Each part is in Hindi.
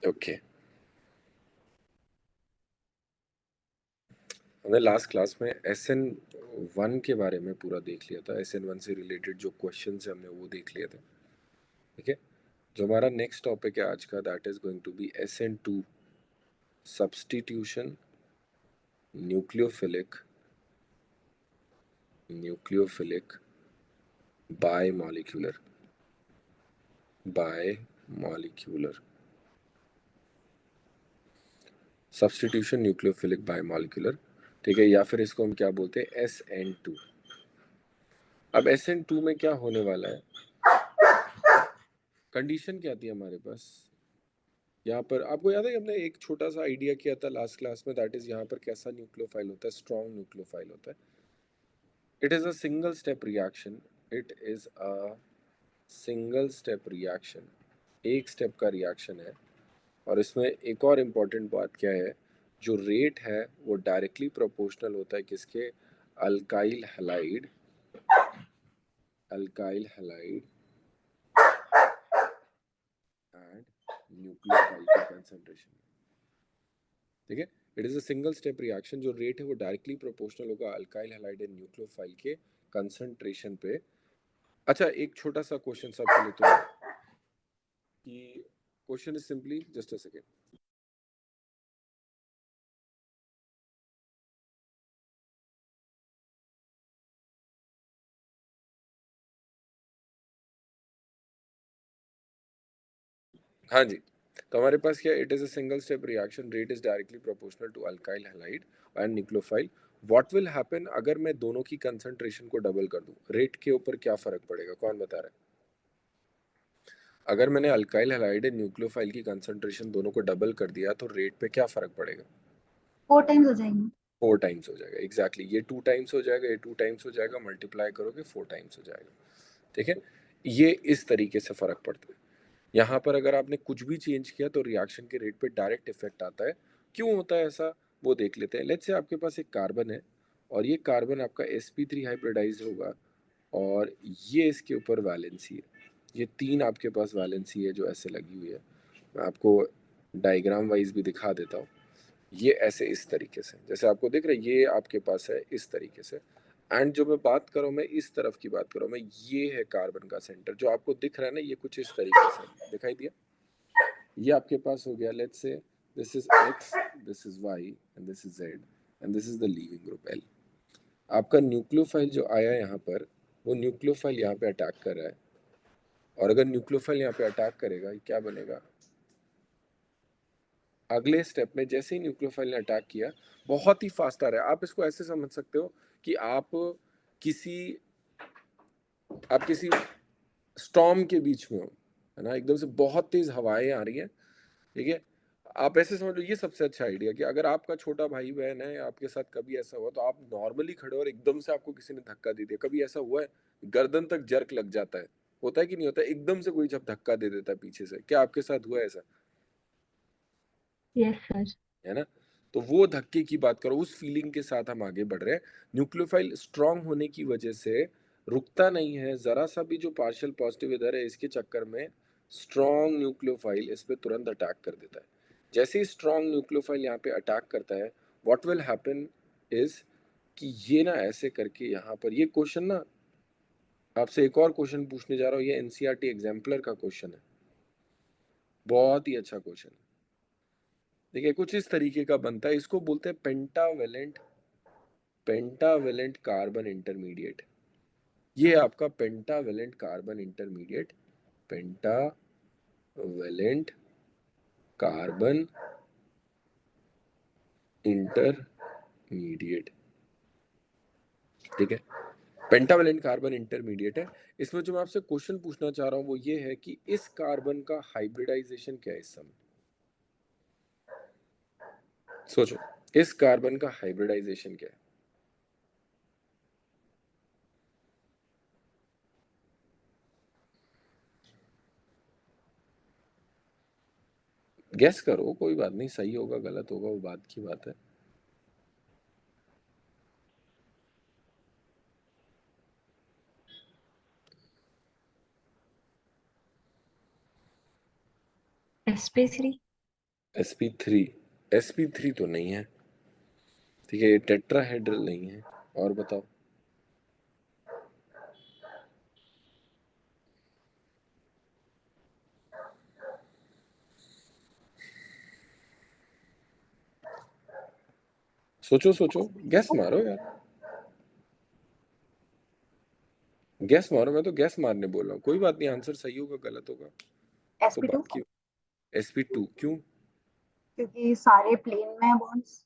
ओके, हमने लास्ट क्लास में SN1 के बारे में पूरा देख लिया था। SN1 से रिलेटेड जो क्वेश्चन है हमने वो देख लिया था। ठीक है, जो हमारा नेक्स्ट टॉपिक है आज का, that is going to be SN2, substitution nucleophilic bimolecular substitution nucleophilic bimolecular. ठीक है, या फिर इसको हम क्या बोलते हैं, SN2। अब SN2 में क्या होने वाला है, कंडीशन क्या थी हमारे पास यहाँ पर? आपको याद है कि हमने एक छोटा सा आइडिया किया था लास्ट क्लास में, दैट इज यहाँ पर कैसा न्यूक्लियोफाइल होता है, स्ट्रॉन्ग न्यूक्लियोफाइल होता है। It is a single step reaction, it is a single step reaction, एक स्टेप का रिएक्शन है। और इसमें एक और इम्पॉर्टेंट बात क्या है, जो रेट है वो डायरेक्टली प्रोपोर्शनल होता है किसके, अल्काइल हैलाइड एंड न्यूक्लियोफाइल के कंसंट्रेशन। ठीक है, it is a single step reaction, जो रेट है वो डायरेक्टली प्रोपोर्शनल होगा अल्काइल हैलाइड एंड न्यूक्लियोफाइल के कंसंट्रेशन पे। अच्छा, एक छोटा सा क्वेश्चन सबके लिए तो कि question is simply, just a second. हाँ जी, तो हमारे पास क्या, it is a single step reaction, rate is directly proportional to alkyl halide and nucleophile. What will happen अगर मैं दोनों की कंसंट्रेशन को डबल कर दूं, रेट के ऊपर क्या फर्क पड़ेगा, कौन बता रहा है? अगर मैंने अल्काइल हैलाइड एंड न्यूक्लियोफाइल की कंसंट्रेशन दोनों को डबल कर दिया तो रेट पे क्या फर्क पड़ेगा? 4 टाइम्स हो जाएंगे। 4 टाइम्स हो जाएगा, एग्जैक्टली ये 2 टाइम्स हो जाएगा, ये 2 टाइम्स हो जाएगा, मल्टीप्लाई करोगे 4 टाइम्स हो जाएगा। ठीक है, ये इस तरीके से फर्क पड़ता है। यहाँ पर अगर आपने कुछ भी चेंज किया तो रिएक्शन के रेट पे डायरेक्ट इफेक्ट आता है। क्यों होता है ऐसा, वो देख लेते हैं। लेट्स से आपके पास एक कार्बन है और ये कार्बन आपका sp3 हाइब्रिडाइज होगा और ये इसके ऊपर वैलेंसी है, ये 3 आपके पास वैलेंसी है जो ऐसे लगी हुई है। मैं आपको डायग्राम वाइज भी दिखा देता हूँ। ये ऐसे इस तरीके से, जैसे आपको दिख रहा है, ये आपके पास है इस तरीके से। एंड जो मैं बात कर रहा हूँ, मैं इस तरफ की बात कर रहा हूँ मैं, ये है कार्बन का सेंटर जो आपको दिख रहा है ना, ये कुछ इस तरीके से दिखाई दिया। ये आपके पास हो गया, let's say this is x, this is y and this is z and this is the leaving group L। आपका न्यूक्लियोफाइल जो आया यहाँ पर, वो न्यूक्लियोफाइल यहाँ पे अटैक कर रहा है। और अगर न्यूक्लियोफाइल यहाँ पे अटैक करेगा, क्या बनेगा, अगले स्टेप में जैसे ही न्यूक्लियोफाइल ने अटैक किया, बहुत ही फास्ट आ रहा है। आप इसको ऐसे समझ सकते हो कि किसी आप किसी स्टॉर्म के बीच में हो, है ना, एकदम से बहुत तेज हवाएं आ रही हैं। ठीक है, आप ऐसे समझ लो, ये सबसे अच्छा आइडिया कि अगर आपका छोटा भाई बहन है, आपके साथ कभी ऐसा हुआ तो आप नॉर्मली खड़े हो और एकदम से आपको किसी ने धक्का दे दिया, कभी ऐसा हुआ है, गर्दन तक जर्क लग जाता है, होता है कि नहीं होता है, एकदम से कोई जब धक्का दे देता है पीछे से, क्या आपके साथ हुआ है ऐसा? Yes sir. है ना, तो वो धक्के की बात करो, उस फीलिंग के साथ हम आगे बढ़ रहे हैं। न्यूक्लियोफाइल स्ट्रांग होने की वजह से रुकता नहीं है, जरा सा भी जो पार्शियल पॉजिटिव इधर है इसके चक्कर में स्ट्रॉन्ग न्यूक्लियोफाइल इस पे तुरंत अटैक कर देता है। जैसे ही स्ट्रॉन्ग न्यूक्लियोफाइल यहाँ पे अटैक करता है, व्हाट विल हैपन इज कि ये ना ऐसे करके यहाँ पर, ये क्वेश्चन ना आपसे एक और क्वेश्चन पूछने जा रहा हूँ, ये एनसीईआरटी एग्जाम्पलर का क्वेश्चन है, बहुत ही अच्छा क्वेश्चन है। देखिए कुछ इस तरीके का बनता है, इसको बोलते हैं पेंटावेलेंट कार्बन इंटरमीडिएट। ये आपका pentavalent carbon intermediate, pentavalent carbon intermediate. ठीक है, पेंटावेलेंट कार्बन इंटरमीडिएट है। इसमें जो मैं आपसे क्वेश्चन पूछना चाह रहा हूं वो ये है कि इस कार्बन का हाइब्रिडाइजेशन क्या है इस समय, सोचो, इस कार्बन का हाइब्रिडाइजेशन क्या है? गेस करो, कोई बात नहीं, सही होगा गलत होगा वो बात की बात है। sp3। sp3 sp3 तो नहीं है, ठीक है, ये टेट्राहेड्रल नहीं है। और बताओ। सोचो सोचो, गैस मारो यार, गैस मारो, मैं तो गैस मारने बोल रहा हूँ, कोई बात नहीं, आंसर सही होगा गलत होगा तो sp2 बात क्यों। sp2 क्यों? क्योंकि सारे प्लेन में बॉन्ड्स।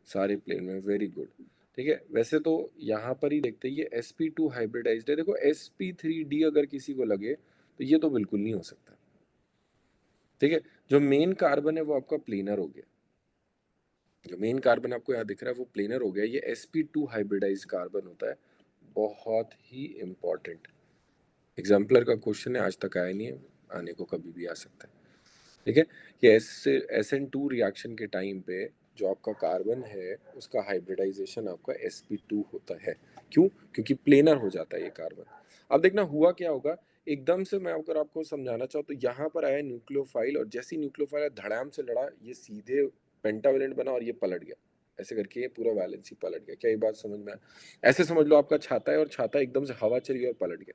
सारे प्लेन में, वेरी गुड। ठीक है, वैसे तो यहाँ पर ही देखते हैं, ये sp2 हाइब्रिडाइज्ड है। देखो sp3d अगर किसी को लगे तो ये तो बिल्कुल नहीं हो सकता। ठीक है, जो मेन कार्बन है वो आपका प्लेनर हो गया, जो मेन कार्बन आपको यहाँ दिख रहा है वो प्लेनर हो गया, ये sp2 हाइब्रिडाइज्ड कार्बन होता है। बहुत ही इंपॉर्टेंट एग्जाम्पलर का क्वेश्चन है, आज तक आया नहीं है, आने को कभी भी आ सकता है। ठीक है, ये SN2 रिएक्शन के टाइम पे जो आपका कार्बन है उसका हाइब्रिडाइजेशन आपका sp2 होता है। क्यों? क्योंकि प्लेनर हो जाता है ये कार्बन। अब देखना हुआ क्या होगा, एकदम से मैं अगर आपको समझाना चाहूँ तो यहाँ पर आया न्यूक्लियोफाइल, और जैसे ही न्यूक्लियोफाइल धड़ाम से लड़ा, ये सीधे पेंटावेलेंट बना और ये पलट गया, ऐसे करके ये पूरा वैलेंसी पलट गया। क्या ये बात समझ में आया? ऐसे समझ लो आपका छाता है और छाता एकदम से हवा चली और पलट गया,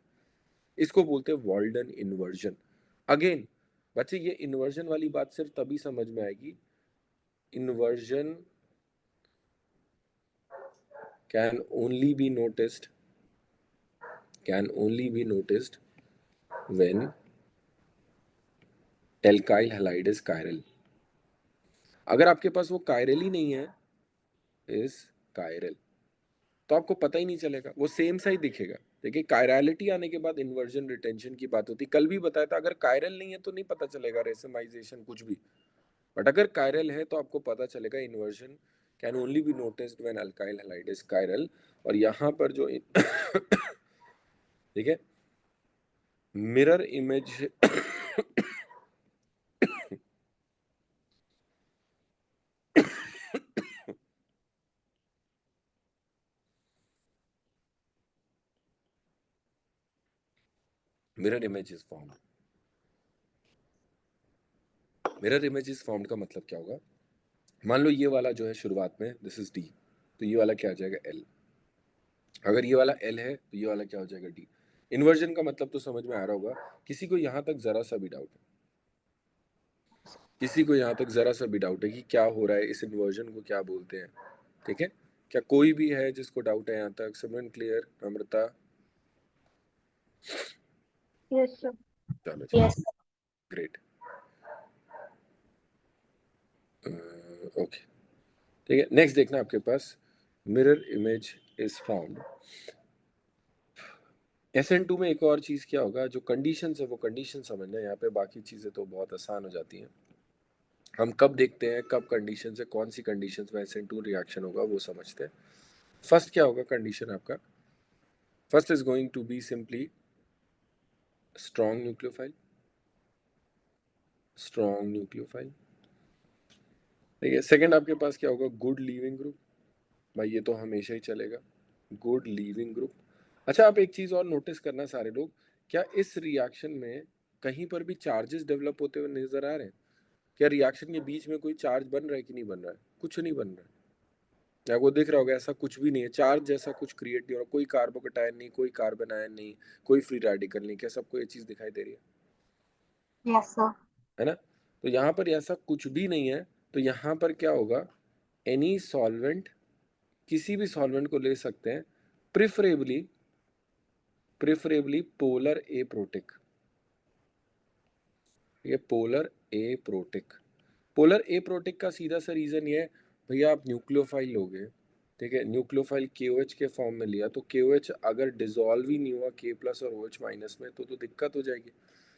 इसको बोलते हैं वॉल्डन इन्वर्जन। अगेन बच्चे, ये इन्वर्जन वाली बात सिर्फ तभी समझ में आएगी, inversion can only be noticed when alkyl halide is chiral। अगर आपके पास वो कायरल ही नहीं है, इज कायरल, तो आपको पता ही नहीं चलेगा, वो सेम सा ही दिखेगा। देखिए, कायरलिटी आने के बाद इन्वर्जन रिटेंशन की बात होती, कल भी बताया था, अगर कायरल नहीं है तो नहीं पता चलेगा रेसमाइजेशन कुछ भी, बट अगर कायरल है तो आपको पता चलेगा। Inversion can only B noticed when alkyl halide is chiral. और यहाँ पर जो ठीक है, mirror image mirror image is formed. Mirror image is formed का मतलब क्या होगा, मान लो ये वाला जो है शुरुआत में दिस इज डी, तो ये वाला क्या आ जाएगा एल। अगर ये वाला एल है तो ये वाला क्या हो जाएगा डी। इन्वर्जन का मतलब तो समझ में आ रहा होगा। किसी को यहाँ तक जरा सा भी डाउट है? किसी को यहाँ तक जरा सा भी डाउट है कि क्या हो रहा है, इस इन्वर्जन को क्या बोलते हैं? ठीक है, क्या कोई भी है जिसको डाउट है यहाँ तक? Simran clear, Amrita? Yes sir. चलो जी, यस। Great, okay. ठीक है, नेक्स्ट देखना आपके पास, mirror image is found. SN2 में एक और चीज क्या होगा, जो कंडीशन है वो कंडीशन समझना है यहाँ पे, बाकी चीजें तो बहुत आसान हो जाती हैं। हम कब देखते हैं, कब कंडीशन है, कौन सी कंडीशन में SN2 रिएक्शन होगा वो समझते हैं। फर्स्ट क्या होगा कंडीशन आपका, first is going to be simply strong nucleophile, strong nucleophile. ठीक है, सेकंड आपके पास क्या होगा, गुड लीविंग ग्रुप, भाई ये तो हमेशा ही चलेगा, गुड लीविंग ग्रुप। अच्छा, आप एक चीज और नोटिस करना सारे लोग, क्या इस रिएक्शन में कहीं पर भी चार्जेस डेवलप होते हुए नजर आ रहे हैं? क्या रिएक्शन के बीच में कोई चार्ज बन रहा है कि नहीं बन रहा है? कुछ नहीं बन रहा है, आपको दिख रहा होगा, ऐसा कुछ भी नहीं है, चार्ज जैसा कुछ क्रिएट नहीं हो रहा, कोई कार्बोकटायन नहीं, कोई कार्बन आयन नहीं, कोई फ्री रेडिकल नहीं, क्या सबको ये चीज दिखाई दे रही यस सर। है ना? तो यहाँ पर ऐसा कुछ भी नहीं है, तो यहाँ पर क्या होगा, एनी सॉल्वेंट, किसी भी सॉल्वेंट को ले सकते हैं, प्रिफरेबली प्रिफरेबली पोलर ए प्रोटिक। ये पोलर ए प्रोटिक, पोलर ए प्रोटिक का सीधा सा रीजन ये है, भैया आप न्यूक्लियोफाइल लोगे, ठीक है, न्यूक्लियोफाइल KOH के फॉर्म में लिया, तो KOH अगर डिसॉल्व ही नहीं हुआ K प्लस और OH माइनस में, तो दिक्कत हो जाएगी।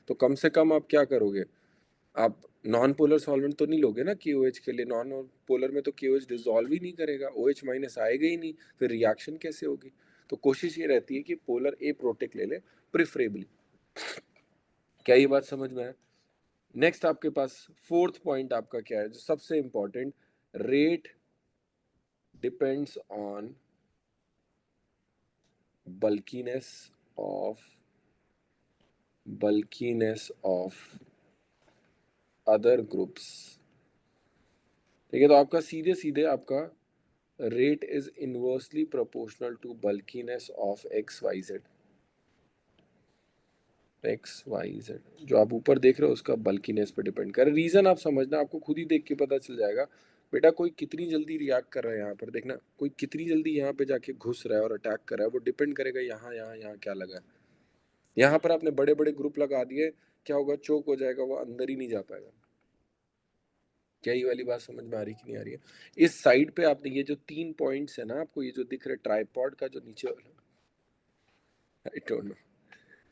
तो कम से कम आप क्या करोगे, आप नॉन पोलर सॉल्वेंट तो नहीं लोगे ना KOH के लिए, नॉन पोलर में तो KOH डिसॉल्व ही नहीं करेगा, OH माइनस आएगा ही नहीं, फिर रिएक्शन कैसे होगी? तो कोशिश ये रहती है कि पोलर ए प्रोटिक ले ले प्रिफरेबली। क्या ये बात समझ में है? नेक्स्ट आपके पास फोर्थ पॉइंट आपका क्या है, जो सबसे important, rate depends on bulkiness of bulkiness of other groups, ठीक है, तो आपका सीधे सीधे आपका rate is inversely proportional to bulkiness of X Y Z. X Y Z जो आप ऊपर देख रहे हो उसका बल्कीनेस पे डिपेंड कर, रीजन आप समझना, आपको खुद ही देख के पता चल जाएगा बेटा। कोई कितनी जल्दी रिएक्ट कर रहा है यहाँ पर देखना, कोई कितनी जल्दी यहाँ पे जाके घुस रहा है और अटैक कर रहा है, वो डिपेंड करेगा यहाँ यहाँ यहाँ क्या लगा है। यहाँ पर आपने बड़े बड़े ग्रुप लगा दिए, क्या होगा, चोक हो जाएगा, वो अंदर ही नहीं जा पाएगा। क्या ये वाली बात समझ में आ रही कि नहीं आ रही है? इस साइड पे आपने ये जो 3 पॉइंट्स है ना, आपको ये जो दिख रहा है ट्राइपॉड का जो नीचे वाला, आई डोंट नो,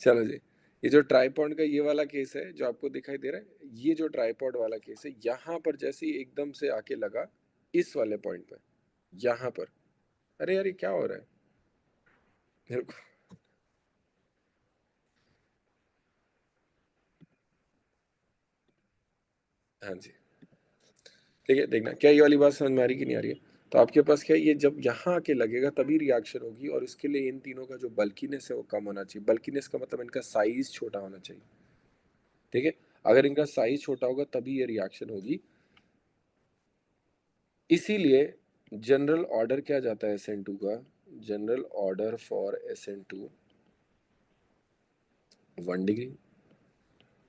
चलो जी, ये जो ट्राइपॉड का ये वाला केस है जो आपको दिखाई दे रहा है, ये जो ट्राइपॉड वाला केस है, यहाँ पर जैसे ही एकदम से आके लगा इस वाले पॉइंट पर, यहाँ पर, अरे यार ये क्या हो रहा है मेरे को, हाँ जी, ठीक है, देखना क्या ये वाली बात समझ में आ रही कि नहीं आ रही है? तो आपके पास क्या है, ये जब यहाँ आके लगेगा तभी रिएक्शन होगी, और इसके लिए इन तीनों का जो बल्कीनेस है वो कम होना चाहिए। बल्कीनेस का मतलब इनका साइज छोटा होना चाहिए। ठीक है, अगर इनका साइज छोटा होगा तभी ये रिएक्शन होगी। इसीलिए जनरल ऑर्डर क्या जाता है SN2 का, general order for SN2 1 degree,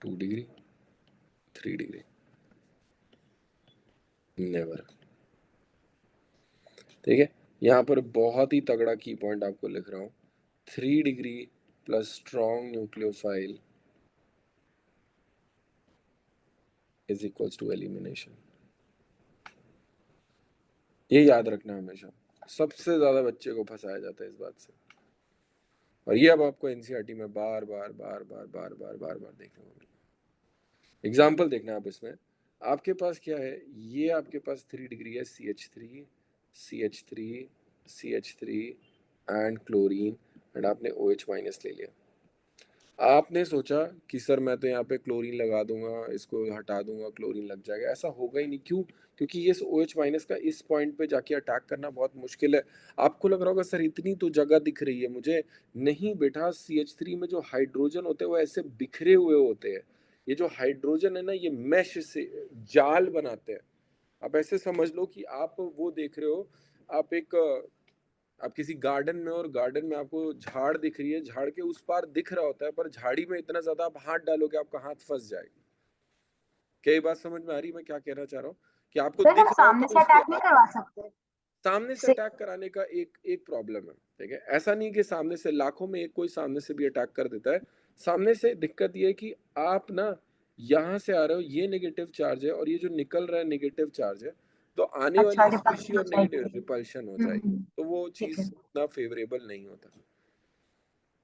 2 degree, 3 degree, never. ठीक है, यहाँ पर बहुत ही तगड़ा की पॉइंट आपको लिख रहा हूँ, 3 degree plus strong nucleophile is equals to elimination. ये याद रखना हमेशा, सबसे ज्यादा बच्चे को फंसाया जाता है इस बात से, और ये अब आपको एनसीईआरटी में बार बार बार बार बार बार बार बार देखने को मिलेगा। एग्जाम्पल देखना आप इसमें, आपके पास क्या है, ये आपके पास 3 डिग्री है, CH3 CH3 CH3 and chlorine, and आपने OH माइनस ले लिया। आपने सोचा कि सर मैं तो यहाँ पे क्लोरीन लगा दूंगा, इसको हटा दूंगा, क्लोरीन लग जाएगा, ऐसा होगा ही नहीं। क्यों? क्योंकि ये OH माइनस का इस पॉइंट पे जाके अटैक करना बहुत मुश्किल है। आपको लग रहा होगा सर इतनी तो जगह दिख रही है मुझे, नहीं बेटा, CH3 में जो हाइड्रोजन होते हैं वो ऐसे बिखरे हुए होते हैं। ये जो हाइड्रोजन है ना, ये मैश से जाल बनाते हैं। आप ऐसे समझ लो कि आप वो देख रहे हो, आप एक आप किसी गार्डन में, और गार्डन में आपको झाड़ दिख रही है, झाड़ के उस पार दिख रहा होता है, पर झाड़ी में इतना ज्यादा आप हाथ डालोगे आपका हाथ फंस जाएगा। क्या ये बात समझ में आ रही है मैं क्या कहना चाह रहा हूँ? कि आपको सर हम दिख रहा सामने होता है से उसके अटैक नहीं करवा सकते? सामने से से अटैक कराने का एक एक प्रॉब्लम है। ठीक है, ऐसा नहीं कि सामने से, लाखों में एक कोई सामने से भी अटैक कर देता है। सामने से दिक्कत ये है कि आप ना यहाँ से आ रहे हो, ये नेगेटिव चार्ज है, और ये जो निकल रहा है नेगेटिव चार्ज है, तो आने अच्छा, वाली रिपल्शन स्पेशी हो और नेगेटिव जाएगी। रिपल्शन हो जाएगी, तो वो ठीक चीज है। उतना फेवरेबल नहीं होता।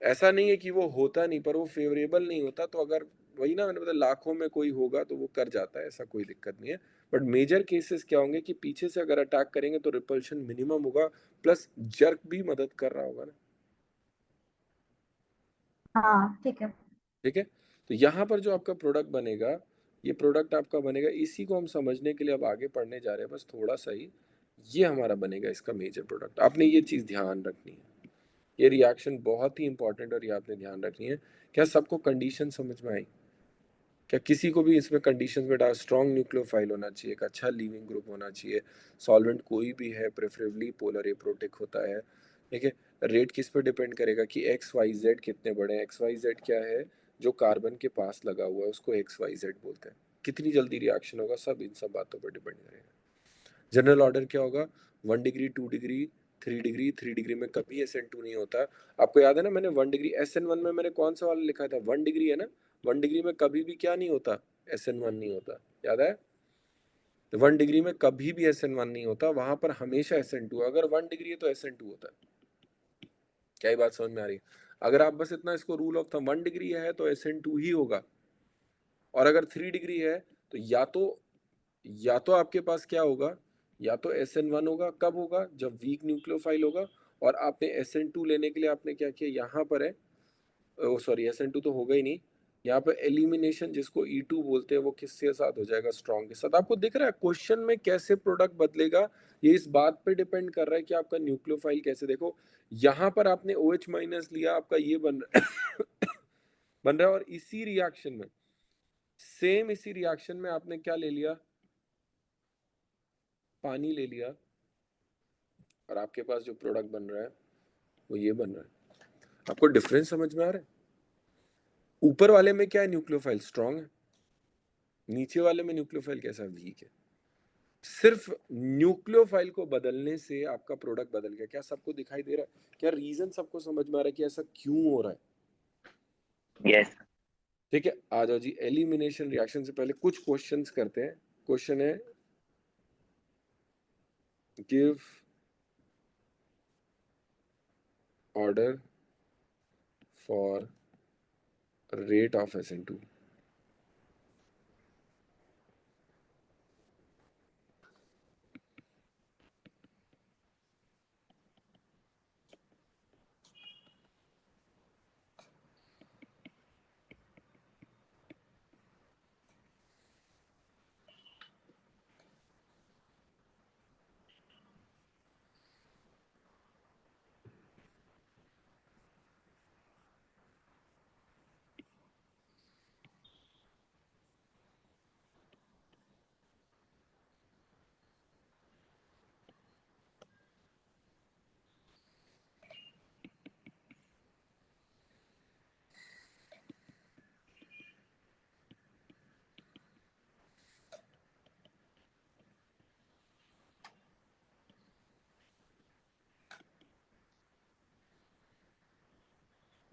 ऐसा नहीं है कि वो होता नहीं, पर वो फेवरेबल नहीं होता। तो अगर वही ना, मैंने बताया लाखों में कोई होगा तो वो कर जाता है, ऐसा कोई दिक्कत नहीं है। बट मेजर केसेस क्या होंगे कि पीछे से अगर अटैक करेंगे तो रिपल्शन मिनिमम होगा, प्लस जर्क भी मदद कर रहा होगा ना। हाँ ठीक है। ठीक है, तो यहाँ पर जो आपका प्रोडक्ट बनेगा, ये प्रोडक्ट आपका बनेगा, इसी को हम समझने के लिए अब आगे पढ़ने जा रहे हैं, बस थोड़ा सा ही। ये हमारा बनेगा इसका मेजर प्रोडक्ट। आपने ये चीज ध्यान रखनी है, ये रिएक्शन बहुत ही इंपॉर्टेंट, और ये आपने ध्यान रखनी है। क्या सबको कंडीशन समझ में आई? क्या किसी को भी इसमें कंडीशंस में डाल, स्ट्रॉन्ग न्यूक्लियोफाइल होना चाहिए, एक अच्छा लीविंग ग्रुप होना चाहिए, सॉल्वेंट कोई भी है, प्रेफरेबली पोलर एप्रोटिक होता है। ठीक है, रेट किस पर डिपेंड करेगा कि XYZ कितने बड़े हैं। XYZ क्या है, जो कार्बन के पास लगा हुआ है उसको XYZ बोलते हैं। कितनी जल्दी रिएक्शन होगा, सब इन सब बातों पर डिपेंड करेगा। जनरल ऑर्डर क्या होगा, 1 डिग्री, 2 डिग्री, 3 डिग्री। 3 डिग्री में कभी SN2 नहीं होता। आपको याद है ना, मैंने 1 डिग्री, SN1 में मैंने कौन सा वाला लिखा था, 1 डिग्री है ना, 1 डिग्री में कभी भी क्या नहीं होता, SN1 नहीं होता, याद है? तो 1 डिग्री में कभी भी SN1 नहीं होता, वहां पर हमेशा SN2। अगर 1 डिग्री है तो SN2 होता है। क्या ये बात समझ में आ रही है? अगर आप बस इतना इसको रूल ऑफ थंब, 1 डिग्री है तो SN2 ही होगा, और अगर 3 डिग्री है तो या तो आपके पास क्या होगा, या तो SN1 होगा। कब होगा? जब वीक न्यूक्लियोफाइल होगा। और आपने SN2 लेने के लिए आपने क्या किया, यहाँ पर है, ओ सॉरी, SN2 तो होगा ही नहीं, यहाँ पे एलिमिनेशन जिसको E2 बोलते हैं, वो किसके साथ हो जाएगा, स्ट्रॉन्ग के साथ। आपको दिख रहा है क्वेश्चन में कैसे प्रोडक्ट बदलेगा, ये इस बात पे डिपेंड कर रहा है कि आपका न्यूक्लियोफाइल कैसे। देखो, यहाँ पर आपने OH माइनस लिया, आपका ये बन रहा है बन रहा है, और इसी रिएक्शन में, सेम इसी रिएक्शन में आपने क्या ले लिया, पानी ले लिया और आपके पास जो प्रोडक्ट बन रहा है वो ये बन रहा है। आपको डिफरेंस समझ में आ रहा है? ऊपर वाले में क्या है, न्यूक्लियोफाइल स्ट्रांग है, नीचे वाले में न्यूक्लियोफाइल कैसा, वीक है। सिर्फ न्यूक्लियोफाइल को बदलने से आपका प्रोडक्ट बदल गया। क्या सबको दिखाई दे रहा है? क्या रीजन सबको समझ में आ रहा है कि ऐसा क्यों हो रहा है? यस ठीक है, आ जाओ जी। एलिमिनेशन रिएक्शन से पहले कुछ क्वेश्चंस करते हैं। क्वेश्चन है, give order for rate of SN2।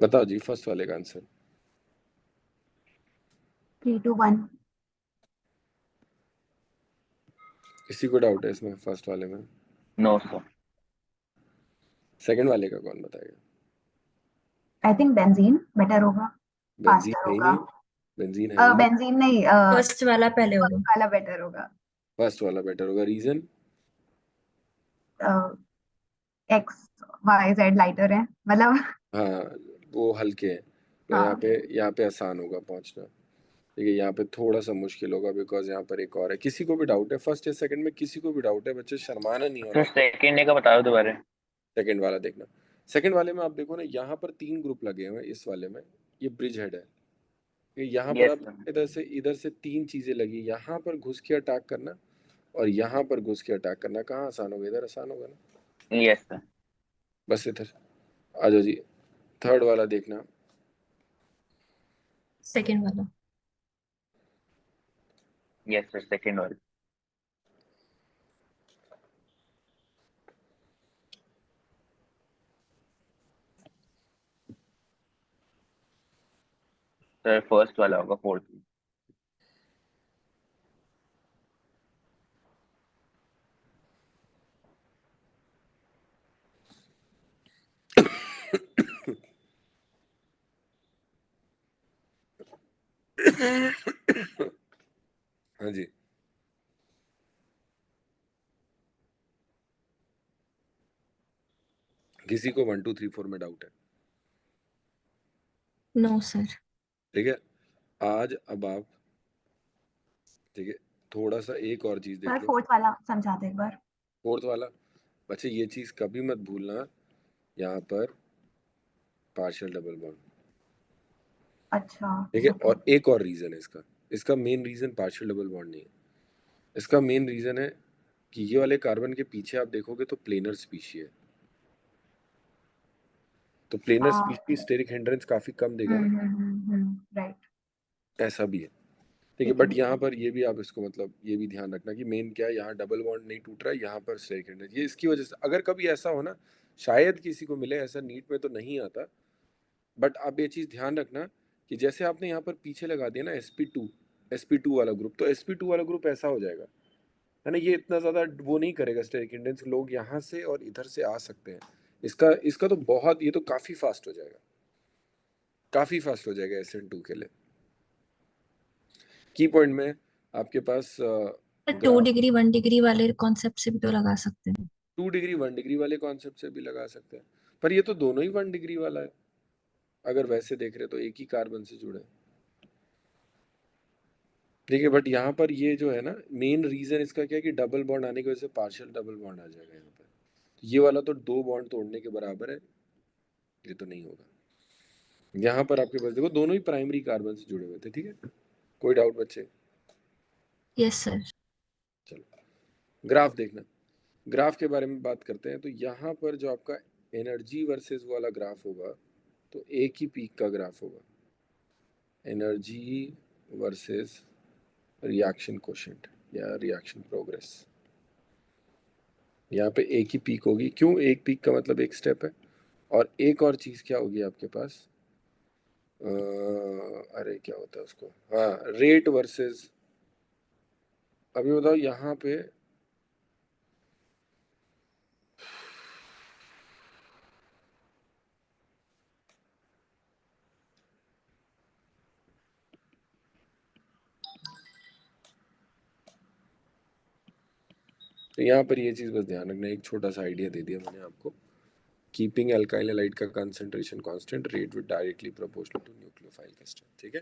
बताओ जी फर्स्ट वाले का आंसर। 3 to 1। किसी को डाउट है इसमें फर्स्ट वाले में? No sir. सेकंड वाले का कौन बताएगा? आई थिंक बेंजीन बेटर होगा, बेंजीन फास्टर है ही होगा। नहीं, बेंजीन है ही नहीं। बेंजीन नहीं, फर्स्ट वाला पहले होगा। वाला बेटर होगा। फर्स्ट वाला बेटर होगा, reason? X Y Z lighter है, मतलब। हाँ, वो हल्के हैं तो हाँ। यहाँ पे आसान होगा पहुंचना। देखिए यहाँ पे थोड़ा सा मुश्किल होगा, बिकॉज यहाँ पर एक और है। किसी को भी डाउट है फर्स्ट या सेकंड में? किसी को भी डाउट है? बच्चे शर्माना नहीं सर होना। सेकंड का बताओ दोबारा। सेकंड वाला देखना। सेकंड वाले में आप देखो ना, यहाँ पर 3 ग्रुप लगे हुए हैं। इस वाले में ये ब्रिज हेड है, ये यहाँ पर यस आप सर। इधर से 3 चीजें लगी। यहाँ पर घुस के अटैक करना और यहाँ पर घुस के अटैक करना। कहाँ आसान होगा? इधर आसान होगा ना। Yes sir. बस इधर आ जाओ जी। थर्ड वाला देखना। सेकंड वाला। यस सर सेकंड वाला। सर फर्स्ट वाला होगा, फोर्थ। हाँ जी, किसी को 1 2 3 4 में डाउट है? No sir. ठीक है, आज अब आप, ठीक है, थोड़ा सा एक और चीज सर देख लो। फोर्थ वाला समझा दो एक बार। फोर्थ वाला, बच्चे ये चीज कभी मत भूलना, यहाँ पर पार्शियल डबल बॉन्ड। अच्छा। ठीक है, ओके। और एक और रीजन है इसका। इसका main reason partial double bond नहीं है। इसका मेन रीजन है कि ये वाले कार्बन के पीछे आप देखोगे तो प्लेनर स्पीशी है। तो प्लेनर स्पीशी स्टेरिक हिंड्रेंस काफी कम देगा ना, राइट। ऐसा भी है। ठीक है, ठीक बट है। यहाँ पर ये भी आप इसको मतलब ये भी ध्यान रखना कि मेन क्या है, यहाँ डबल बॉन्ड नहीं टूट रहा है, यहाँ पर स्टेरिक हिंड्रेंस। ये इसकी वजह से अगर कभी ऐसा हो ना, शायद किसी को मिले, ऐसा नीट में तो नहीं आता, बट आप ये चीज ध्यान रखना कि जैसे आपने यहाँ पर पीछे लगा दिया ना sp2 वाला ग्रुप, तो sp2 वाला ग्रुप ऐसा हो जाएगा, है ना। ये इतना ज्यादा वो नहीं करेगा स्टेरिक हिंड्रेंस। लोग यहाँ से और इधर से आ सकते हैं। इसका इसका तो बहुत, ये तो काफी फास्ट हो जाएगा, काफी फास्ट हो जाएगा SN2 के लिए। की पॉइंट में आपके पास 2 डिग्री 1 डिग्री वाले कॉन्सेप्ट से भी तो लगा सकते हैं। 2 डिग्री 1 डिग्री वाले कॉन्सेप्ट से भी लगा सकते हैं, पर ये तो दोनों ही 1 डिग्री वाला है। अगर वैसे देख रहे तो एक ही कार्बन से जुड़े। ठीक है, बट यहाँ पर ये जो है ना, मेन रीजन इसका क्या है कि डबल बॉन्ड आने की वजह से पार्शियल डबल बॉन्ड आ जाएगा यहाँ पर। तो ये वाला तो 2 बॉन्ड तोड़ने के बराबर है, ये तो नहीं होगा। यहाँ पर आपके पास देखो दोनों ही प्राइमरी कार्बन से जुड़े हुए थे। ठीक है, कोई डाउट बच्चे? Yes sir. चलो, ग्राफ देखना, ग्राफ के बारे में बात करते हैं। तो यहाँ पर जो आपका एनर्जी वर्सेस वाला ग्राफ होगा, तो एक ही पीक का ग्राफ होगा, एनर्जी वर्सेस रिएक्शन कोशेंट या रिएक्शन प्रोग्रेस। यहाँ पे एक ही पीक होगी। क्यों? एक पीक का मतलब एक स्टेप है। और एक और चीज क्या होगी आपके पास, अरे क्या होता है उसको, हाँ, रेट वर्सेस। अभी बताओ यहाँ पे तो यहाँ पर ये चीज बस ध्यान रखना, एक छोटा सा आइडिया दे दिया मैंने आपको। कीपिंग अल्काइल हैलाइड का concentration constant, rate with directly proportional to nucleophile का स्ट्रेंथ। ठीक है,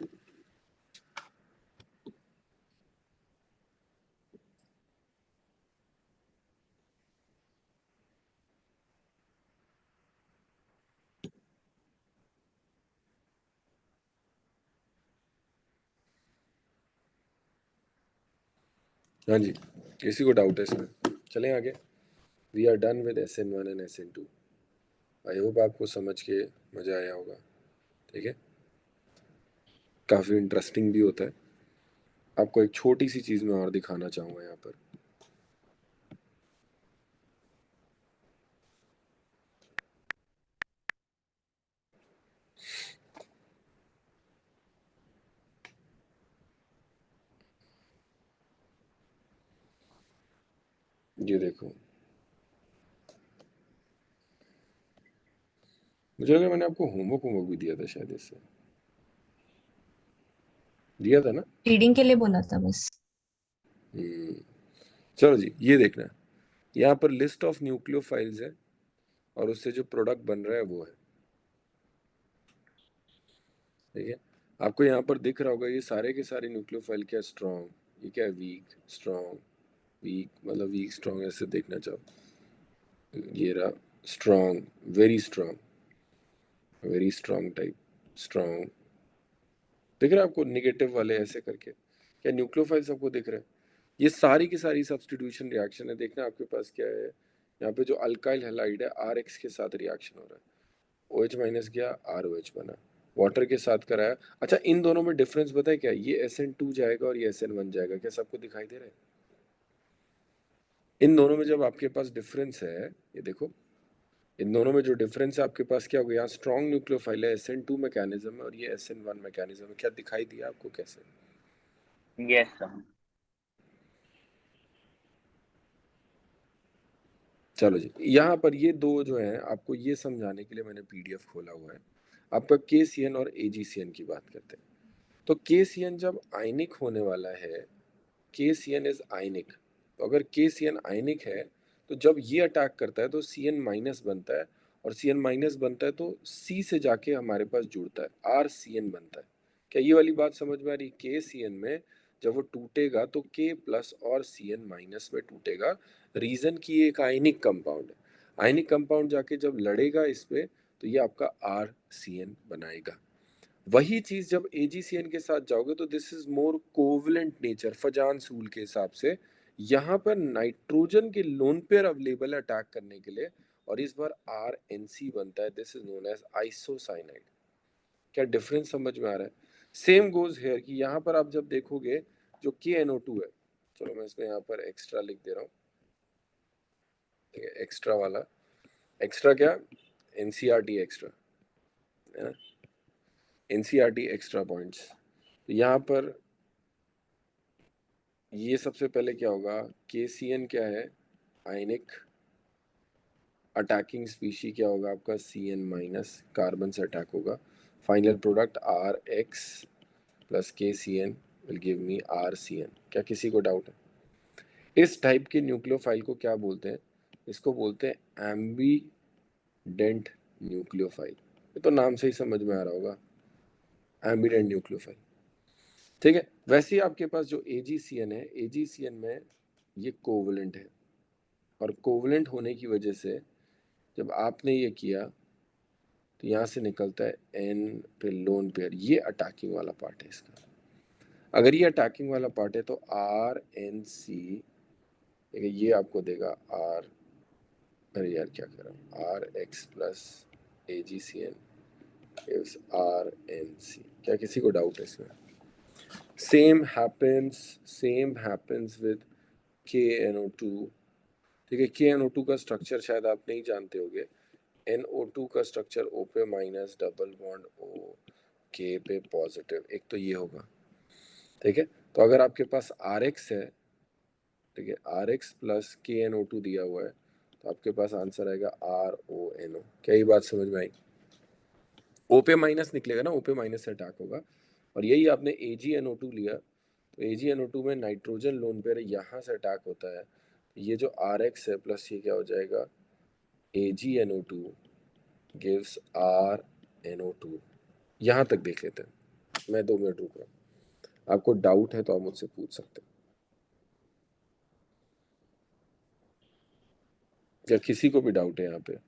हाँ जी, किसी को डाउट है इसमें? चलें आगे। We are done with SN1 and SN2। I hope आपको समझ के मजा आया होगा। ठीक है, काफी इंटरेस्टिंग भी होता है। आपको एक छोटी सी चीज मैं और दिखाना चाहूंगा यहाँ पर। ये देखो, मुझे लगा मैंने आपको होमवर्क भी दिया था शायद, इससे दिया था ना। रीडिंग के लिए बोला था बस। हम्म, चलो जी, ये देखना, यहाँ पर लिस्ट ऑफ न्यूक्लियोफाइल्स है और उससे जो प्रोडक्ट बन रहा है वो है। ठीक है, आपको यहाँ पर दिख रहा होगा ये सारे के सारे न्यूक्लियोफाइल क्या स्ट्रॉन्ग, ये क्या वीक, स्ट्रॉन्ग, वीक, मतलब वीक स्ट्रॉन्ग ऐसे देखना चाहो। ये रहा strong, very strong, very strong type, strong. दिख रहा है आपको निगेटिव वाले ऐसे करके? क्या न्यूक्लियोफाइल्स आपको दिख रहे हैं? ये सारी की सारी सब्स्टिट्यूशन रिएक्शन है। देखना आपके पास क्या है, यहाँ पे जो अल्काइल हैलाइड है RX के साथ रिएक्शन हो रहा है, OH माइनस गया, ROH बना, वाटर के साथ कराया। अच्छा, इन दोनों में डिफरेंस बताए क्या? ये SN2 जाएगा और ये SN1 जाएगा। क्या सबको दिखाई दे रहा है? इन दोनों में जब आपके पास डिफरेंस है, ये देखो, इन दोनों में जो डिफरेंस है आपके पास क्या होगा, यहाँ स्ट्रॉन्ग न्यूक्लियोफाइल है, SN2 मैकेनिज्म है, और ये SN1 मैकेनिज्म है। क्या दिखाई दिया आपको कैसे? Yes, sir. चलो जी, यहाँ पर ये दो जो हैं, आपको ये समझाने के लिए मैंने PDF खोला हुआ है। आपका KCN और AgCN की बात करते हैं। तो KCN जब आयनिक होने वाला है, KCN इज आयनिक, तो अगर KCN आयनिक है तो जब ये अटैक करता है तो CN माइनस बनता है, और CN माइनस बनता है तो C से जाके हमारे पास जुड़ता है, RCN बनता है। क्या ये वाली बात समझ में आ रही? KCN में जब वो टूटेगा तो K प्लस और CN माइनस में टूटेगा। रीजन की ये एक आयनिक कंपाउंड है, आयनिक कंपाउंड जाके जब लड़ेगा इस पे तो ये आपका RCN बनाएगा। वही चीज जब AgCN के साथ जाओगे तो this is more covalent nature, Fajans rule के हिसाब से। यहाँ पर नाइट्रोजन के लोन पेयर अवेलेबल है अटैक करने के लिए, और इस बार RNC बनता है, this is known as isocyanide. क्या डिफरेंस समझ में आ रहा है? सेम गोज हेयर कि यहाँ पर आप जब देखोगे जो KNO2 है, चलो मैं इसमें यहाँ पर एक्स्ट्रा लिख दे रहा हूँ। ठीक है, एक्स्ट्रा वाला, एक्स्ट्रा क्या, NCERT एक्स्ट्रा है ना, NCERT एक्स्ट्रा पॉइंट्स। तो यहाँ पर ये सबसे पहले क्या होगा, KCN क्या है, आयनिक, अटैकिंग स्पीशी क्या होगा आपका, CN माइनस, कार्बन से अटैक होगा। Final product RX plus KCN will give me RCN। क्या किसी को डाउट है? इस टाइप के न्यूक्लियोफाइल को क्या बोलते हैं? इसको बोलते हैं एम्बीडेंट न्यूक्लियोफाइल। ये तो नाम से ही समझ में आ रहा होगा, एम्बीडेंट न्यूक्लियोफाइल। ठीक है, वैसे ही आपके पास जो AgCN है, AgCN में ये कोवलेंट है, और कोवलेंट होने की वजह से जब आपने ये किया तो यहाँ से निकलता है N पे लोन पेयर, ये अटैकिंग वाला पार्ट है इसका। अगर ये अटैकिंग वाला पार्ट है तो RNC ठीक है, ये आपको देगा आर, अरे यार क्या कर रहा हूँ, R X plus A G C N gives R N C. क्या किसी को डाउट है इसमें? Same happens with KNO2। ठीक है, KNO2 का स्ट्रक्चर शायद आप नहीं जानते होगे। NO2 का स्ट्रक्चर O पे minus, double bond O, K पे पॉजिटिव, एक तो ये होगा। ठीक है, तो अगर आपके पास RX है, ठीक है, RX प्लस KNO2 दिया हुआ है, तो आपके पास आंसर आएगा RONO। क्या ये बात समझ में आई? O पे माइनस निकलेगा ना, O पे माइनस से अटैक होगा। और यही आपने AgNO2 लिया, तो AgNO2 में नाइट्रोजन लोन पेयर यहाँ से अटैक होता है, ये जो RX है प्लस ये क्या हो जाएगा, AgNO2 गिव्स RNO2। यहाँ तक देख लेते हैं, मैं 2 मिनट रुक रहा हूँ। आपको डाउट है तो आप मुझसे पूछ सकते हैं, या किसी को भी डाउट है यहाँ पे?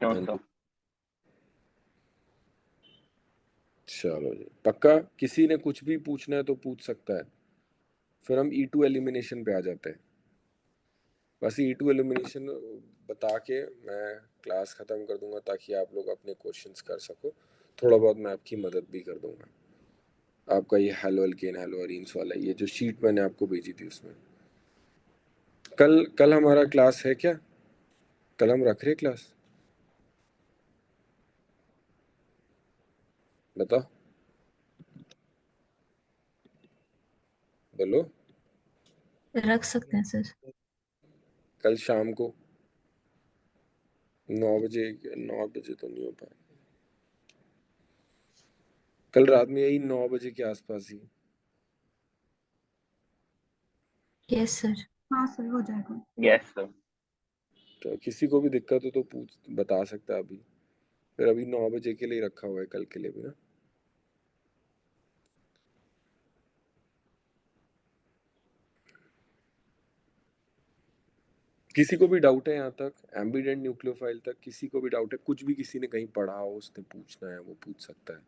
No, हाँ sir. जी, चलो जी, पक्का किसी ने कुछ भी पूछना है तो पूछ सकता है, फिर हम E2 एलिमिनेशन पे आ जाते हैं। बस E2 एलिमिनेशन बता के मैं क्लास ख़त्म कर दूंगा, ताकि आप लोग अपने क्वेश्चंस कर सको। थोड़ा बहुत मैं आपकी मदद भी कर दूंगा। आपका ये हेलो अल्केन हेलो अरीन्स वाला, ये जो शीट मैंने आपको भेजी थी उसमें, कल कल हमारा क्लास है क्या? कल हम रख रहे क्लास? बताओ, बोलो। रख सकते हैं सर। कल शाम को 9 बजे, 9 बजे तो नहीं हो पाए, कल रात में यही 9 बजे के आसपास ही। Yes sir. हाँ सर, हो जाएगा। Yes, sir. तो किसी को भी दिक्कत हो तो पूछ बता सकता है अभी, फिर अभी 9 बजे के लिए रखा हुआ है, कल के लिए भी ना। किसी को भी डाउट है यहाँ तक, एम्बिडेंट न्यूक्लियोफाइल तक किसी को भी डाउट है? कुछ भी किसी ने कहीं पढ़ा हो, उसने पूछना है वो पूछ सकता है,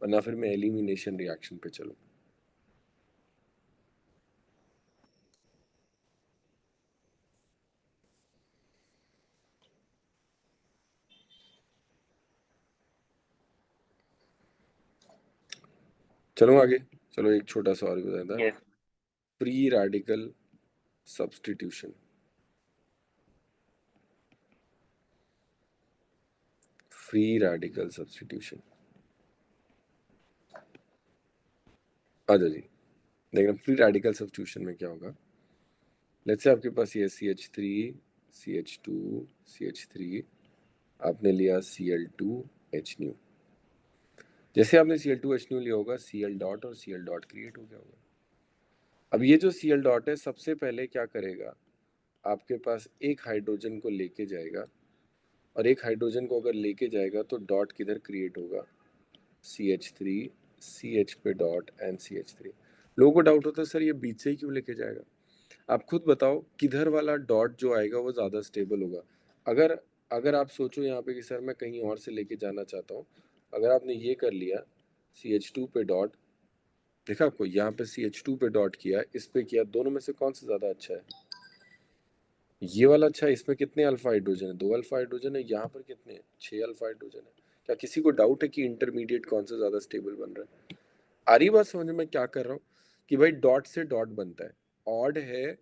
वरना फिर मैं एलिमिनेशन रिएक्शन पे चलूँ। चलो आगे, चलो एक छोटा सा और बताता है, Yes. Free radical substitution. Free radical substitution, आ जाओ जी। देखना फ्री रेडिकल सब्स्टिट्यूशन में क्या होगा। लेट्स से आपके पास ये CH3 CH2 CH3, आपने लिया Cl2H न्यू। जैसे आपने Cl2H न्यू लिया होगा, Cl डॉट और Cl डॉट क्रिएट हो गया होगा। अब ये जो Cl डॉट है सबसे पहले क्या करेगा, आपके पास एक हाइड्रोजन को लेके जाएगा, और एक हाइड्रोजन को अगर लेके जाएगा तो डॉट किधर क्रिएट होगा, CH3 CH पे डॉट एंड CH3। लोगों को डाउट होता है सर ये बीच से ही क्यों लेके जाएगा? आप खुद बताओ किधर वाला डॉट जो आएगा वो ज़्यादा स्टेबल होगा। अगर अगर आप सोचो यहाँ पे कि सर मैं कहीं और से लेके जाना चाहता हूँ, अगर आपने ये कर लिया CH2 पे डॉट, देखा आपको यहाँ पे CH2 पे डॉट किया, इस पे किया, दोनों में से कौन सा ज़्यादा अच्छा है? ये वाला अच्छा है। इसमें कितने अल्फा हाइड्रोजन है? 2 अल्फा हाइड्रोजन है। यहाँ पर कितने हैं? 6 अल्फा हाइड्रोजन है। क्या किसी को डाउट है कि इंटरमीडिएट कौन सा ज़्यादा स्टेबल बन रहा है? आ रही बात समझ में क्या कर रहा हूँ, कि भाई डॉट से डॉट बनता है, ऑड है,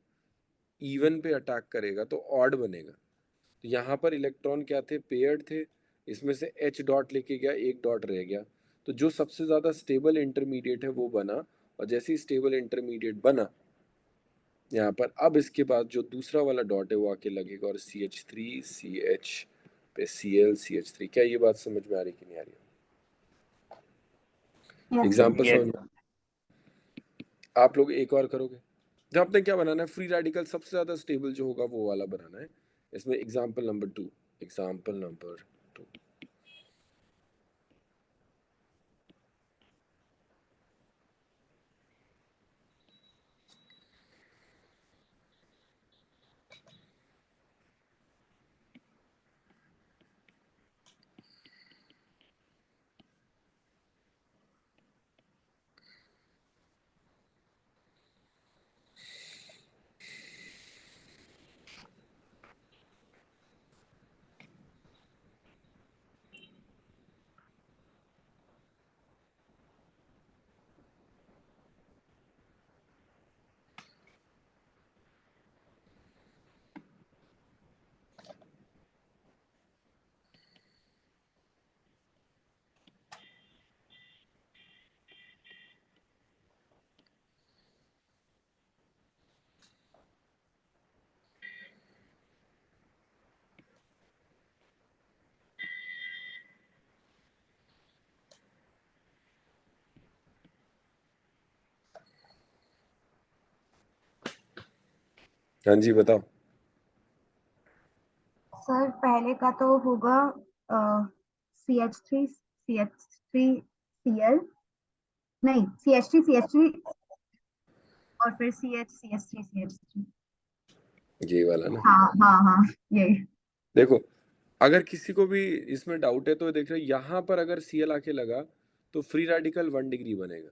इवन पे अटैक करेगा तो ऑड बनेगा। तो यहाँ पर इलेक्ट्रॉन क्या थे, पेयर्ड थे, इसमें से H डॉट लेके गया, एक डॉट रह गया, तो जो सबसे ज़्यादा स्टेबल इंटरमीडिएट है वो बना, और जैसे ही स्टेबल इंटरमीडिएट बना यहाँ पर, अब इसके बाद जो दूसरा वाला डॉट है वो आके लगेगा, और CH3 CH पे Cl CH3। क्या ये बात समझ में आ रही कि नहीं आ रही? Yes sir. एग्जाम्पल Yes, समझ sir. में? आप लोग एक और करोगे, जब आपने क्या बनाना है, फ्री रेडिकल सबसे ज्यादा स्टेबल जो होगा वो वाला बनाना है। इसमें एग्जाम्पल नंबर 2, एग्जाम्पल नंबर 2, हाँ जी बताओ। सर पहले का तो होगा CH3CH3Cl, नहीं CH3CH3 और फिर CH3CH3। ये वाला ना। हाँ हाँ हाँ, यही। देखो, अगर किसी को भी इसमें डाउट है तो देख रहे हो, यहाँ पर अगर Cl आके लगा तो फ्री रेडिकल 1 डिग्री बनेगा,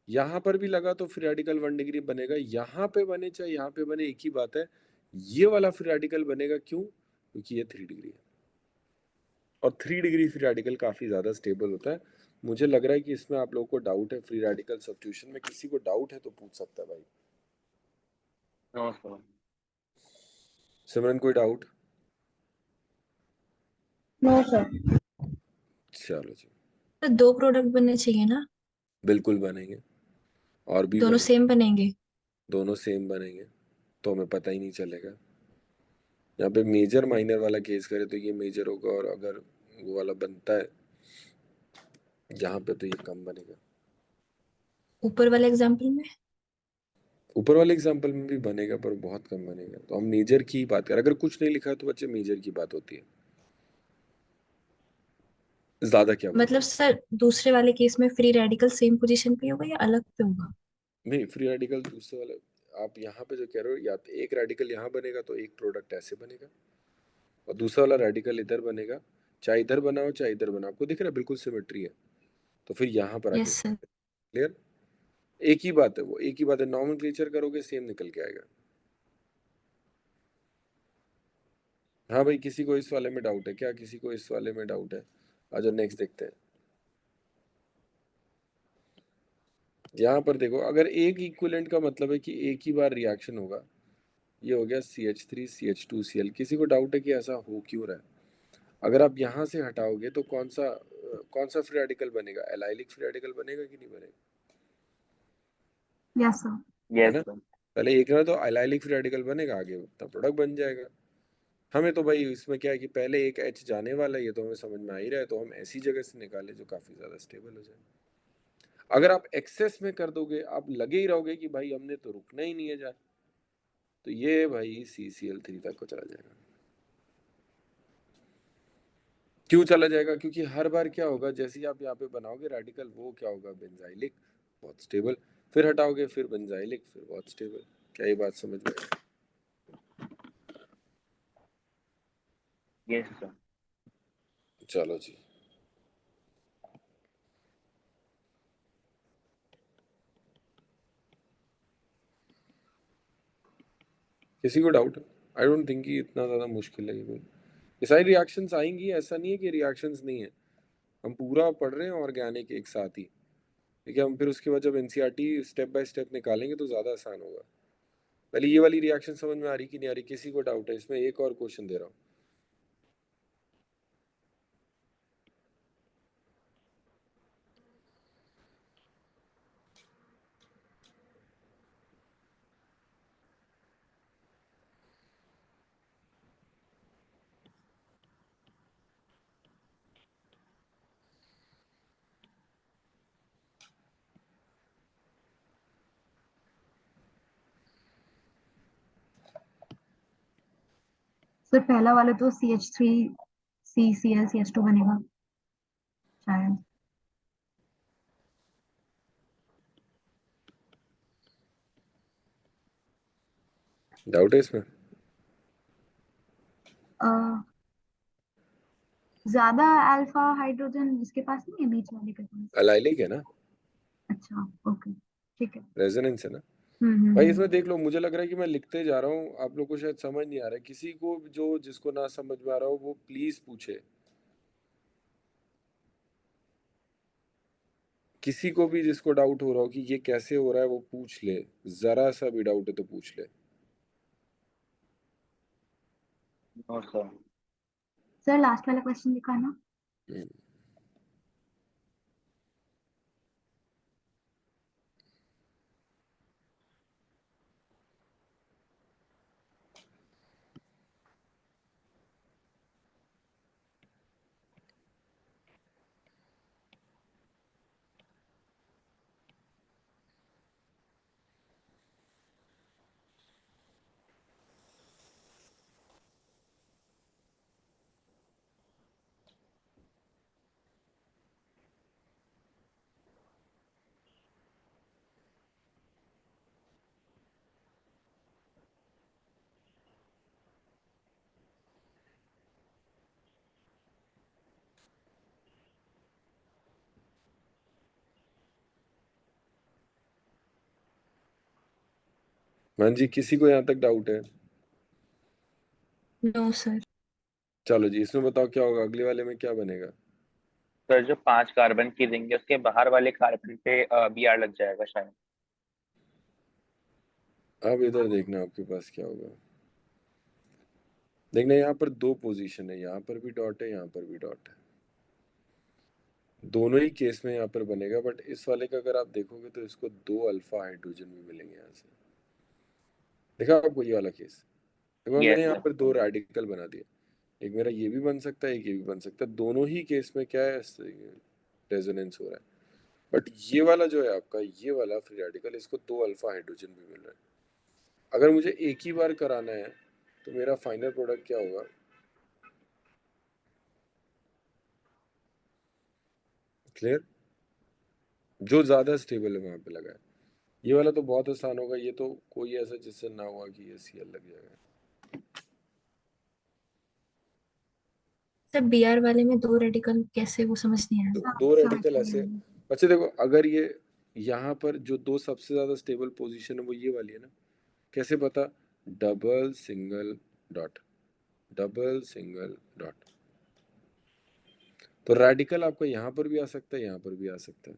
यहाँ पर भी लगा तो फ्री रेडिकल 1 डिग्री बनेगा, यहाँ पे बने चाहे यहाँ पे बने एक ही बात है, ये वाला फ्री रेडिकल बनेगा। क्यों? क्योंकि ये 3 डिग्री है, और 3 डिग्री फ्री रेडिकल काफी ज्यादा स्टेबल होता है। मुझे लग रहा है कि इसमें आप लोगों को डाउट है फ्री रेडिकल सब्स्टिट्यूशन में। किसी को डाउट है तो पूछ सकता है भाई। No sir. सिमरन कोई डाउट? No sir. चलो जी, तो 2 प्रोडक्ट बनने चाहिए ना? बिल्कुल बनेंगे, और भी दोनों बनेंगे। सेम बनेंगे? दोनों सेम बनेंगे तो हमें पता ही नहीं चलेगा। यहाँ पे मेजर माइनर वाला केस करे तो ये मेजर होगा, और अगर वो वाला बनता है यहाँ पे तो ये कम बनेगा। ऊपर वाले एग्जाम्पल में? ऊपर वाले एग्जाम्पल में भी बनेगा पर बहुत कम बनेगा। तो हम मेजर की ही बात करें, अगर कुछ नहीं लिखा है तो बच्चे मेजर की बात होती है, ज्यादा क्या मतलब बनेगा। सर दूसरे वाले केस में फ्री रेडिकल सेम पोजीशन पे होगा या अलग पे होगा? नहीं, फ्री रेडिकल दूसरे वाले, आप यहाँ पे जो कह रहे हो, या तो एक रेडिकल यहाँ बनेगा तो एक प्रोडक्ट ऐसे बनेगा, और दूसरा वाला रेडिकल इधर बनेगा। चाहे इधर बनाओ चाहे इधर बनाओ, आपको दिख रहा है बिल्कुल सिमेट्री है, तो फिर यहाँ पर आके यस सर। क्लियर। एक ही बात है, वो एक ही बात है, नॉमेनक्लेचर करोगे सेम निकल के आएगा। हाँ भाई, किसी को इस वाले में डाउट है क्या? किसी को इस वाले में डाउट है? आ जाओ नेक्स्ट देखते हैं। यहाँ पर देखो, अगर एक इक्विवेलेंट का मतलब है कि एक ही बार रिएक्शन होगा, ये हो गया CH3CH2Cl। किसी को डाउट है कि ऐसा हो क्यों रहा है? अगर आप यहाँ से हटाओगे तो कौन सा फ्री रेडिकल बनेगा? एलाइलिक फ्री रेडिकल बनेगा कि नहीं बनेगा? Yes sir. है यस ना? सर। पहले एक ना तो एलाइलिक फ्री रेडिकल बनेगा, आगे उतना प्रोडक्ट बन जाएगा। हमें तो भाई इसमें क्या है कि पहले एक H जाने वाला है, ये तो हमें समझ में आ ही रहा है, तो हम ऐसी जगह से निकाले जो काफी ज्यादा स्टेबल हो जाए। अगर आप एक्सेस में कर दोगे, आप लगे ही रहोगे कि भाई हमने तो रुकना ही नहीं है जा, तो ये भाई CCl3 तक को चला जाएगा। क्यों चला जाएगा? क्योंकि हर बार क्या होगा, जैसे ही आप यहाँ पे बनाओगे रेडिकल, वो क्या होगा, बेंजाइलिक, बहुत स्टेबल, फिर हटाओगे फिर बेंजाइलिक, फिर बहुत स्टेबल। क्या ये बात समझ में आई? Yes sir. चलो जी, किसी को डाउट? आई डोंट थिंक कि इतना ज्यादा मुश्किल है ये कोई। ये सारी रिएक्शंस आएंगी, ऐसा नहीं है कि रिएक्शंस नहीं है। हम पूरा पढ़ रहे हैं ऑर्गेनिक एक साथ ही, ठीक है। हम फिर उसके बाद जब एनसीईआरटी स्टेप बाय स्टेप निकालेंगे तो ज्यादा आसान होगा। पहले ये वाली रिएक्शन समझ में आ रही कि नहीं आ रही? किसी को डाउट है इसमें? एक और क्वेश्चन दे रहा हूँ। सर पहला वाला तो CH3CCl CH2 बनेगा शायद। डाउट है इसमें? अ, ज्यादा अल्फा हाइड्रोजन इसके पास नहीं है, बीच वाले के पास। अलाइलिक है ना, अच्छा, ओके, ठीक है। रेजोनेंस है ना। भाई हम्म। इसमें देख लो, मुझे लग रहा है कि मैं लिखते जा रहा हूँ, आप लोग को शायद समझ नहीं आ रहा है। किसी को जो जिसको ना समझ में आ रहा हो वो प्लीज पूछे। किसी को भी जिसको डाउट हो रहा हो कि ये कैसे हो रहा है, वो पूछ ले। जरा सा भी डाउट है तो पूछ ले। No sir. सर लास्ट वाला क्वेश्चन दिखाना। हम्म, हाँ जी, किसी को यहाँ तक डाउट है? No sir. चलो जी, इसमें बताओ क्या होगा, अगले वाले में क्या बनेगा? सर जो 5 कार्बन की रिंग है उसके बाहर वाले कार्बन पे Br लग जाएगा शायद। अब इधर देखना आपके पास क्या होगा। देखना यहाँ पर 2 पोजीशन है, यहाँ पर भी डॉट है, यहाँ पर भी डॉट है। दोनों ही केस में यहाँ पर बनेगा, बट इस वाले का अगर आप देखोगे तो इसको 2 अल्फा हाइड्रोजन भी मिलेंगे यहाँ से। देखा आपको ये वाला केस? देखो मैंने यस यहाँ सर। पर 2 रेडिकल बना दिए, एक मेरा ये भी बन सकता है, एक ये भी बन सकता है। दोनों ही केस में क्या है, रेजोनेंस हो रहा है। बट ये वाला जो है आपका, ये वाला फ्री रेडिकल, इसको 2 अल्फा हाइड्रोजन भी मिल रहा है। अगर मुझे एक ही बार कराना है तो मेरा फाइनल प्रोडक्ट क्या होगा? क्लियर? जो ज्यादा स्टेबल है वहां पे लगा है। ये वाला तो बहुत आसान होगा, ये तो कोई ऐसा जिससे ना हुआ कि ये Cl लग जाएगा। सर Br वाले में 2 रेडिकल कैसे, वो समझ नहीं आया। तो हाँ, 2 समझ रेडिकल गई ऐसे, मैं। अच्छा देखो, अगर ये यहाँ पर जो 2 सबसे ज्यादा स्टेबल पोजीशन है वो ये वाली है ना, कैसे पता? Double single dot, double single dot. तो रेडिकल आपका यहाँ पर भी आ सकता है, यहाँ पर भी आ सकता है।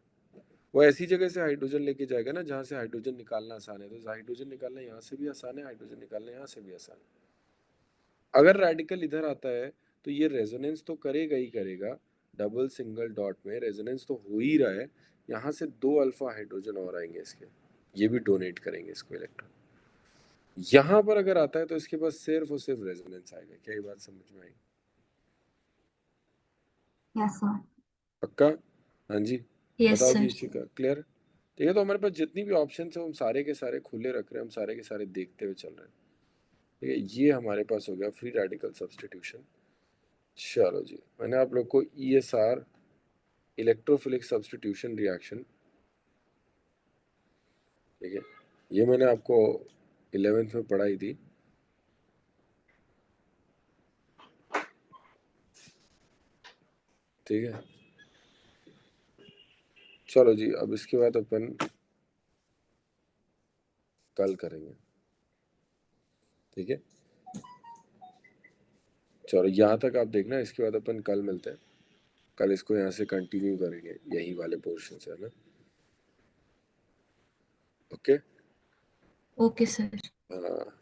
वो ऐसी जगह से हाइड्रोजन लेके जाएगा ना जहाँ से हाइड्रोजन निकालना आसान है। तो हाइड्रोजन निकालना यहाँ से भी आसान है, हाइड्रोजन निकालना यहाँ से भी आसान है। अगर रेडिकल इधर आता है तो ये रेजोनेंस तो करेगा ही करेगा, डबल सिंगल डॉट में रेजोनेंस तो हो ही रहा है। यहाँ से 2 अल्फा हाइड्रोजन और आएंगे इसके, ये भी डोनेट करेंगे इसको इलेक्ट्रॉन। यहाँ पर अगर आता है तो इसके पास सिर्फ और सिर्फ रेजोनेंस आएगा। क्या ये बात समझ में आई? Yes sir. पक्का? हाँ जी, यस बताओ जी सर। इशिका, क्लियर? ठीक है, तो हमारे पास जितनी भी ऑप्शन है हम सारे के सारे खुले रख रहे हैं, हम सारे के सारे देखते हुए चल रहे हैं। ठीक है, ये हमारे पास हो गया फ्री रेडिकल सब्स्टिट्यूशन। चलो जी, मैंने आप लोग को ESR, इलेक्ट्रोफिलिक सब्स्टिट्यूशन रिएक्शन, ठीक है, ये मैंने आपको 11th में पढ़ाई थी। ठीक है, चलो जी, अब इसके बाद अपन कल करेंगे। ठीक है, चलो यहाँ तक आप देखना, इसके बाद अपन कल मिलते हैं। कल इसको यहाँ से कंटिन्यू करेंगे, यही वाले पोर्शन से, है ना? ओके। Okay sir. हाँ।